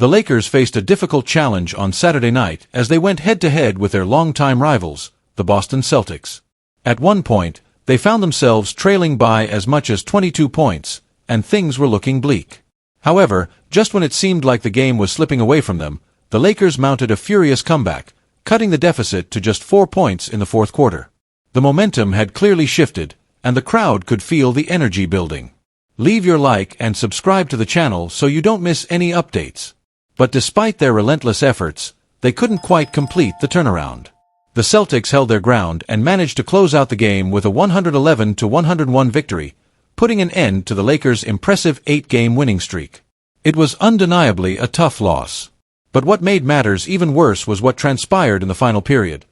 The Lakers faced a difficult challenge on Saturday night as they went head-to-head with their longtime rivals, the Boston Celtics. At one point, they found themselves trailing by as much as 22 points, and things were looking bleak. However, just when it seemed like the game was slipping away from them, the Lakers mounted a furious comeback, cutting the deficit to just 4 points in the fourth quarter. The momentum had clearly shifted, and the crowd could feel the energy building. Leave your like and subscribe to the channel so you don't miss any updates. But despite their relentless efforts, they couldn't quite complete the turnaround. The Celtics held their ground and managed to close out the game with a 111-101 victory, putting an end to the Lakers' impressive 8-game winning streak. It was undeniably a tough loss. But what made matters even worse was what transpired in the final period.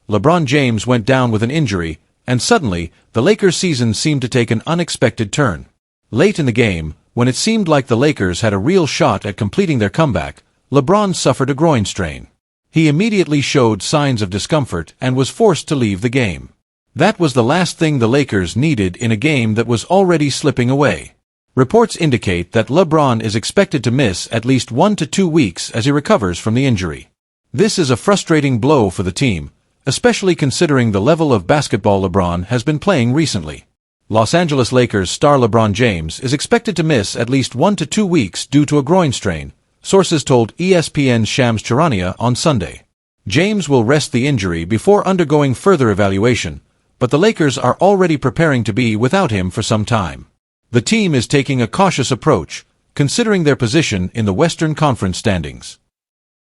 LeBron James went down with an injury, and suddenly, the Lakers' season seemed to take an unexpected turn. Late in the game, when it seemed like the Lakers had a real shot at completing their comeback, LeBron suffered a groin strain. He immediately showed signs of discomfort and was forced to leave the game. That was the last thing the Lakers needed in a game that was already slipping away. Reports indicate that LeBron is expected to miss at least 1 to 2 weeks as he recovers from the injury. This is a frustrating blow for the team, especially considering the level of basketball LeBron has been playing recently. Los Angeles Lakers star LeBron James is expected to miss at least 1 to 2 weeks due to a groin strain, sources told ESPN's Shams Charania on Sunday. James will rest the injury before undergoing further evaluation, but the Lakers are already preparing to be without him for some time. The team is taking a cautious approach, considering their position in the Western Conference standings.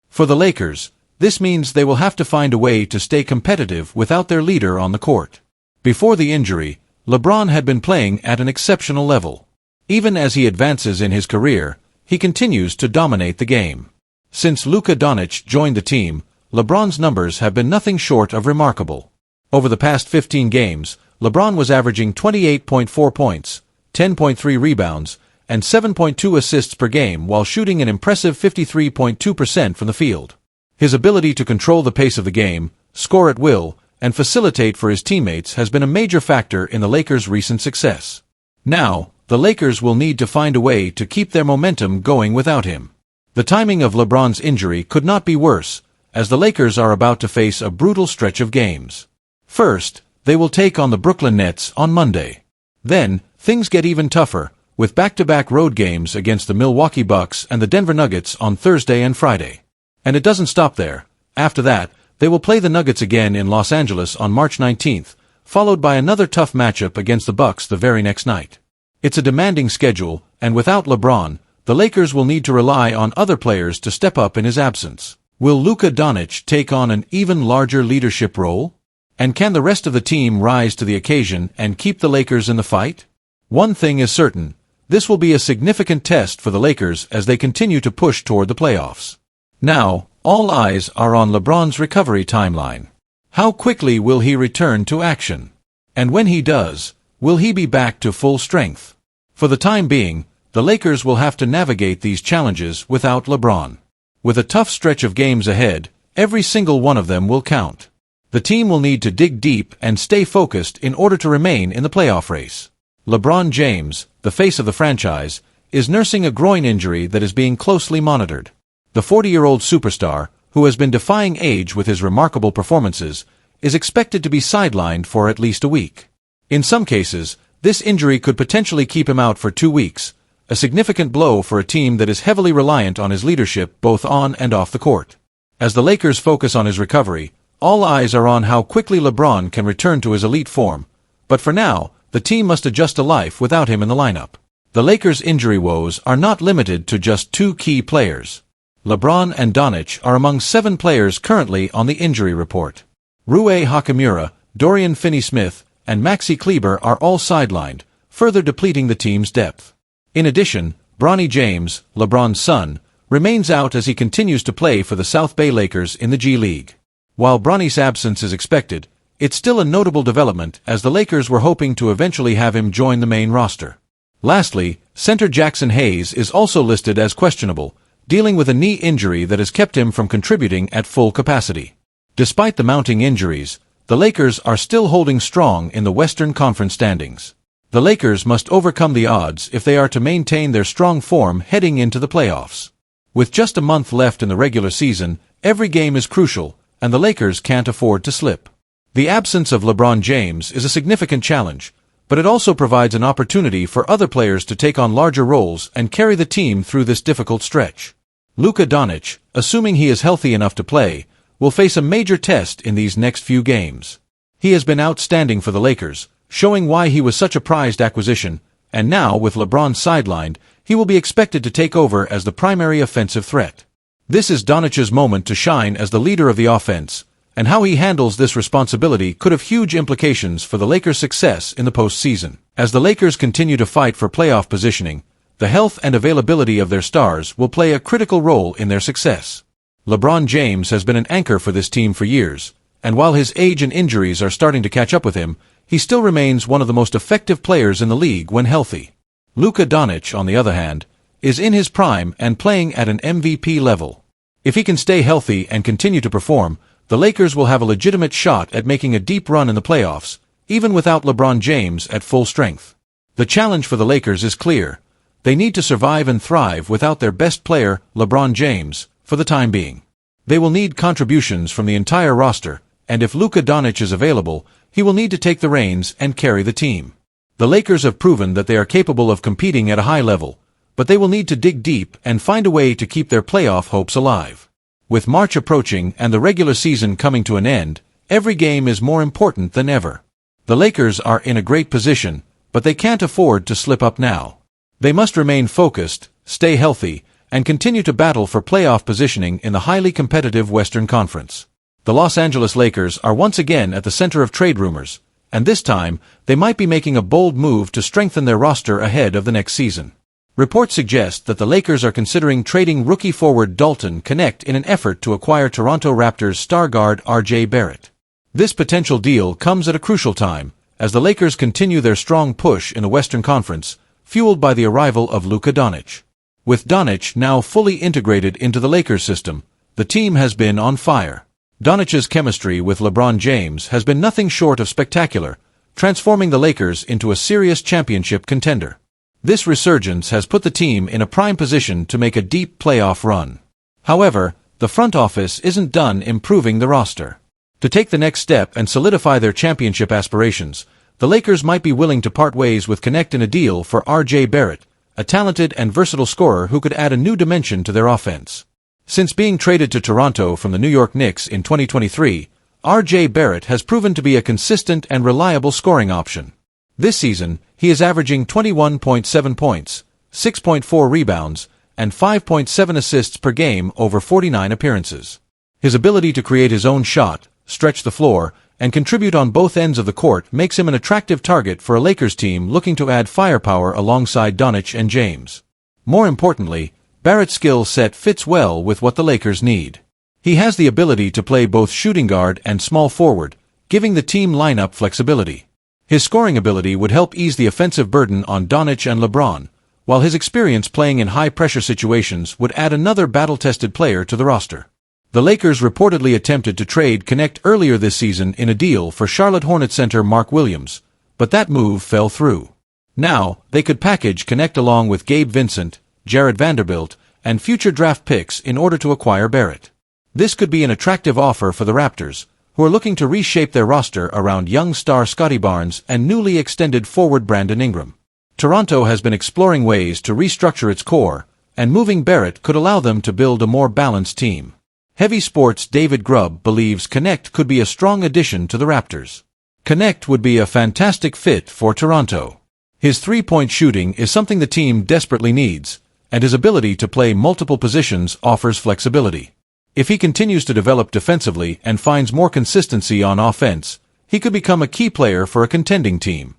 For the Lakers, this means they will have to find a way to stay competitive without their leader on the court. Before the injury, LeBron had been playing at an exceptional level. Even as he advances in his career, he continues to dominate the game. Since Luka Doncic joined the team, LeBron's numbers have been nothing short of remarkable. Over the past 15 games, LeBron was averaging 28.4 points, 10.3 rebounds, and 7.2 assists per game while shooting an impressive 53.2% from the field. His ability to control the pace of the game, score at will, and facilitate for his teammates has been a major factor in the Lakers' recent success. Now, the Lakers will need to find a way to keep their momentum going without him. The timing of LeBron's injury could not be worse, as the Lakers are about to face a brutal stretch of games. First, they will take on the Brooklyn Nets on Monday. Then, things get even tougher, with back-to-back road games against the Milwaukee Bucks and the Denver Nuggets on Thursday and Friday. And it doesn't stop there. After that, they will play the Nuggets again in Los Angeles on March 19th, followed by another tough matchup against the Bucks the very next night. It's a demanding schedule, and without LeBron, the Lakers will need to rely on other players to step up in his absence. Will Luka Doncic take on an even larger leadership role? And can the rest of the team rise to the occasion and keep the Lakers in the fight? One thing is certain, this will be a significant test for the Lakers as they continue to push toward the playoffs. Now, all eyes are on LeBron's recovery timeline. How quickly will he return to action? And when he does, will he be back to full strength? For the time being, the Lakers will have to navigate these challenges without LeBron. With a tough stretch of games ahead, every single one of them will count. The team will need to dig deep and stay focused in order to remain in the playoff race. LeBron James, the face of the franchise, is nursing a groin injury that is being closely monitored. The 40-year-old superstar, who has been defying age with his remarkable performances, is expected to be sidelined for at least a week. In some cases, this injury could potentially keep him out for 2 weeks, a significant blow for a team that is heavily reliant on his leadership both on and off the court. As the Lakers focus on his recovery, all eyes are on how quickly LeBron can return to his elite form, but for now, the team must adjust to life without him in the lineup. The Lakers' injury woes are not limited to just 2 key players. LeBron and Doncic are among 7 players currently on the injury report. Rui Hachimura, Dorian Finney-Smith, and Maxi Kleber are all sidelined, further depleting the team's depth. In addition, Bronny James, LeBron's son, remains out as he continues to play for the South Bay Lakers in the G League. While Bronny's absence is expected, it's still a notable development as the Lakers were hoping to eventually have him join the main roster. Lastly, center Jackson Hayes is also listed as questionable, dealing with a knee injury that has kept him from contributing at full capacity. Despite the mounting injuries, the Lakers are still holding strong in the Western Conference standings. The Lakers must overcome the odds if they are to maintain their strong form heading into the playoffs. With just a month left in the regular season, every game is crucial, and the Lakers can't afford to slip. The absence of LeBron James is a significant challenge, but it also provides an opportunity for other players to take on larger roles and carry the team through this difficult stretch. Luka Doncic, assuming he is healthy enough to play, will face a major test in these next few games. He has been outstanding for the Lakers, showing why he was such a prized acquisition, and now, with LeBron sidelined, he will be expected to take over as the primary offensive threat. This is Doncic's moment to shine as the leader of the offense, and how he handles this responsibility could have huge implications for the Lakers' success in the postseason. As the Lakers continue to fight for playoff positioning, the health and availability of their stars will play a critical role in their success. LeBron James has been an anchor for this team for years, and while his age and injuries are starting to catch up with him, he still remains one of the most effective players in the league when healthy. Luka Doncic, on the other hand, is in his prime and playing at an MVP level. If he can stay healthy and continue to perform, the Lakers will have a legitimate shot at making a deep run in the playoffs, even without LeBron James at full strength. The challenge for the Lakers is clear. They need to survive and thrive without their best player, LeBron James, for the time being. They will need contributions from the entire roster, and if Luka Doncic is available, he will need to take the reins and carry the team. The Lakers have proven that they are capable of competing at a high level, but they will need to dig deep and find a way to keep their playoff hopes alive. With March approaching and the regular season coming to an end, every game is more important than ever. The Lakers are in a great position, but they can't afford to slip up now. They must remain focused, stay healthy, and continue to battle for playoff positioning in the highly competitive Western Conference. The Los Angeles Lakers are once again at the center of trade rumors, and this time, they might be making a bold move to strengthen their roster ahead of the next season. Reports suggest that the Lakers are considering trading rookie forward Dalton Knecht in an effort to acquire Toronto Raptors star guard RJ Barrett. This potential deal comes at a crucial time, as the Lakers continue their strong push in the Western Conference, fueled by the arrival of Luka Doncic. With Doncic now fully integrated into the Lakers system, the team has been on fire. Doncic's chemistry with LeBron James has been nothing short of spectacular, transforming the Lakers into a serious championship contender. This resurgence has put the team in a prime position to make a deep playoff run. However, the front office isn't done improving the roster. To take the next step and solidify their championship aspirations, the Lakers might be willing to part ways with Knecht in a deal for RJ Barrett, a talented and versatile scorer who could add a new dimension to their offense. Since being traded to Toronto from the New York Knicks in 2023, RJ Barrett has proven to be a consistent and reliable scoring option. This season, he is averaging 21.7 points, 6.4 rebounds, and 5.7 assists per game over 49 appearances. His ability to create his own shot, stretch the floor, and contribute on both ends of the court makes him an attractive target for a Lakers team looking to add firepower alongside Doncic and James. More importantly, Barrett's skill set fits well with what the Lakers need. He has the ability to play both shooting guard and small forward, giving the team lineup flexibility. His scoring ability would help ease the offensive burden on Doncic and LeBron, while his experience playing in high-pressure situations would add another battle-tested player to the roster. The Lakers reportedly attempted to trade Knecht earlier this season in a deal for Charlotte Hornets center Mark Williams, but that move fell through. Now, they could package Knecht along with Gabe Vincent, Jared Vanderbilt, and future draft picks in order to acquire Barrett. This could be an attractive offer for the Raptors, who are looking to reshape their roster around young star Scottie Barnes and newly extended forward Brandon Ingram. Toronto has been exploring ways to restructure its core, and moving Barrett could allow them to build a more balanced team. Heavy Sports' David Grubb believes Knecht could be a strong addition to the Raptors. Knecht would be a fantastic fit for Toronto. His three-point shooting is something the team desperately needs, and his ability to play multiple positions offers flexibility. If he continues to develop defensively and finds more consistency on offense, he could become a key player for a contending team.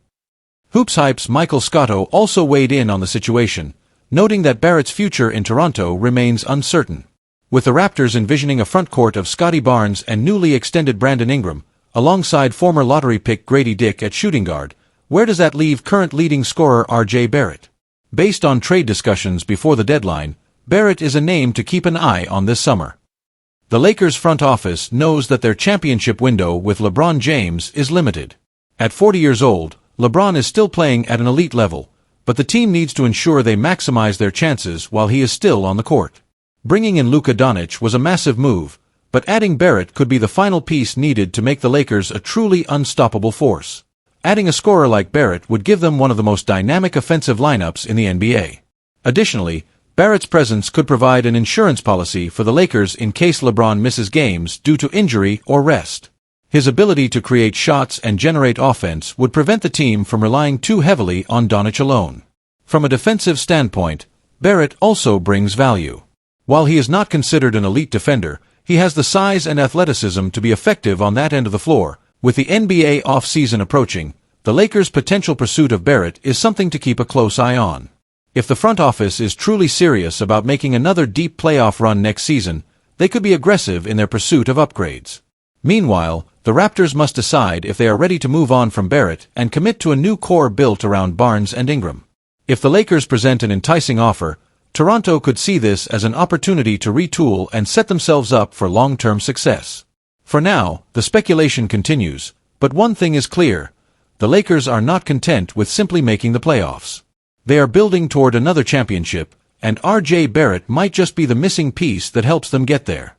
Hoops Hype's Michael Scotto also weighed in on the situation, noting that Barrett's future in Toronto remains uncertain. With the Raptors envisioning a front court of Scottie Barnes and newly extended Brandon Ingram, alongside former lottery pick Grady Dick at shooting guard, where does that leave current leading scorer RJ Barrett? Based on trade discussions before the deadline, Barrett is a name to keep an eye on this summer. The Lakers front office knows that their championship window with LeBron James is limited. At 40 years old, LeBron is still playing at an elite level, but the team needs to ensure they maximize their chances while he is still on the court. Bringing in Luka Doncic was a massive move, but adding Barrett could be the final piece needed to make the Lakers a truly unstoppable force. Adding a scorer like Barrett would give them one of the most dynamic offensive lineups in the NBA. Additionally, Barrett's presence could provide an insurance policy for the Lakers in case LeBron misses games due to injury or rest. His ability to create shots and generate offense would prevent the team from relying too heavily on Doncic alone. From a defensive standpoint, Barrett also brings value. While he is not considered an elite defender, he has the size and athleticism to be effective on that end of the floor. With the NBA off-season approaching, the Lakers' potential pursuit of Barrett is something to keep a close eye on. If the front office is truly serious about making another deep playoff run next season, they could be aggressive in their pursuit of upgrades. Meanwhile, the Raptors must decide if they are ready to move on from Barrett and commit to a new core built around Barnes and Ingram. If the Lakers present an enticing offer, Toronto could see this as an opportunity to retool and set themselves up for long-term success. For now, the speculation continues, but one thing is clear: the Lakers are not content with simply making the playoffs. They are building toward another championship, and RJ Barrett might just be the missing piece that helps them get there.